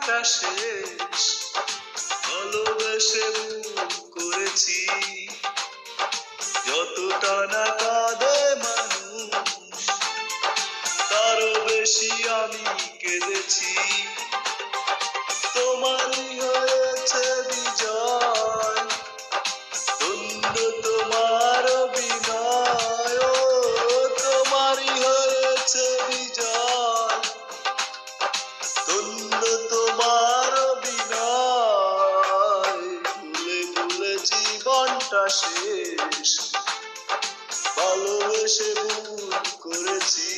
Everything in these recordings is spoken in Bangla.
জীবনটা শেষ, ভালোবেসে ভুল করেছি। যতটা না কাঁদে মানুষ, তারও বেশি আমি কেঁদেছি। তোমারই হয়েছে বিজয়, ধন্য তোমার অভিনয়। ও, তোমারই হয়েছে বিজয়, ধন্য তোমার অভিনয়। ভুলে ভুলে জীবনটা শেষ, ভালোবেসে ভুল করেছি।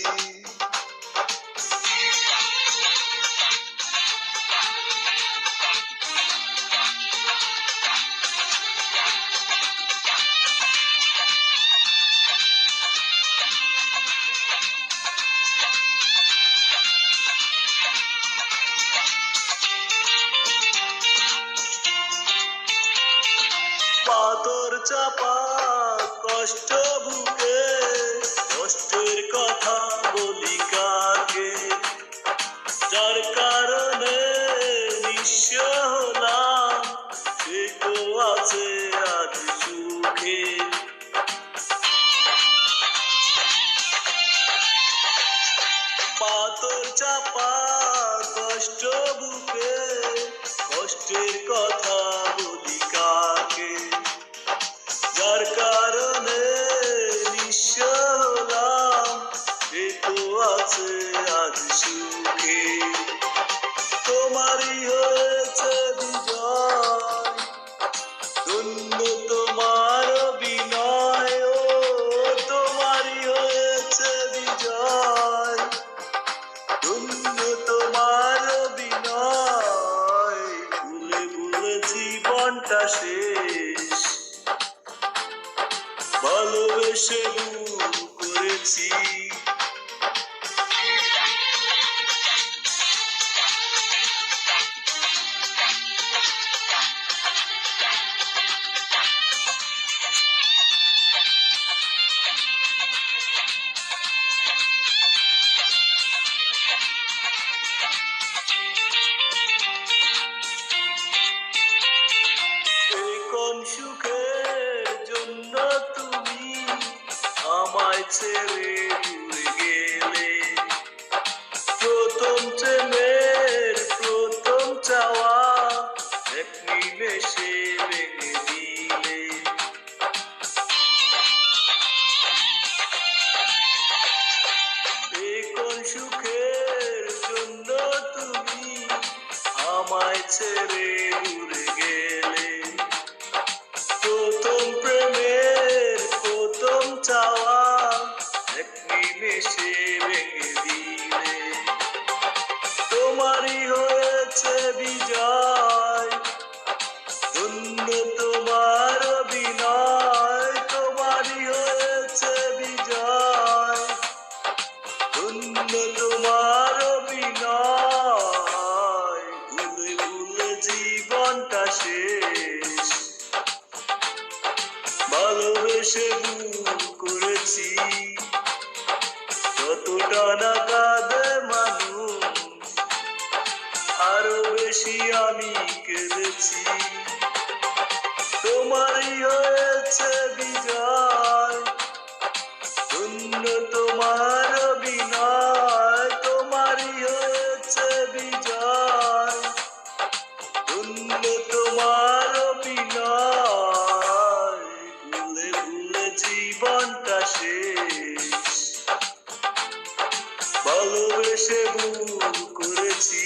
পাথর চাপা কষ্ট বুকে, কষ্টের কথা বলি কাকে? যার কারণে নিঃস্ব হলাম, সে তো আছে আজ সুখে। পাথর চাপা কষ্ট বুকে, কষ্টের কথা বলি কাকে? যার কারণে নিঃস্ব হলাম, সে তো আছে আজ সুখে। তোমারই হয়েছে বিজয়, ধন্য তোমার অভিনয়। ও, তোমারই হয়েছে বিজয়, ধন্য তোমার অভিনয়। ভুলে ভুলে জীবনটা শেষ, ভালোবেসে ভুল করেছি। কোন সুখের জন্য তুমি আমায় ছেড়ে দূরে গেলে? প্রথম প্রেমের প্রথম চাওয়া এক নিমেষে ভেঙে দিলে। কোন সুখের জন্য তুমি আমায় ছেড়ে দূরে গেলে? প্রথম প্রেমের প্রথম চাওয়া এক নিমেষে ভেঙে দিলে। তোমারই হয়েছে বিজয়, ধন্য তোমার অভিনয়। তোমারই হয়েছে বিজয়, ধন্য তোমার অভিনয়। ভুলে ভুলে জীবনটা শেষ, ভালোবেসে ভুল করেছি। যতটা না কাঁদে মানুষ, আরো বেশি আমি কেঁদেছি। তোমারই হয়েছে বিজয়, ধন্য তোমার অভিনয়। তোমারই হয়েছে বিজয়, ধন্য তোমার অভিনয়। ভুলে ভুলে জীবনটা শেষ, ভালোবেসে ভুল করেছি।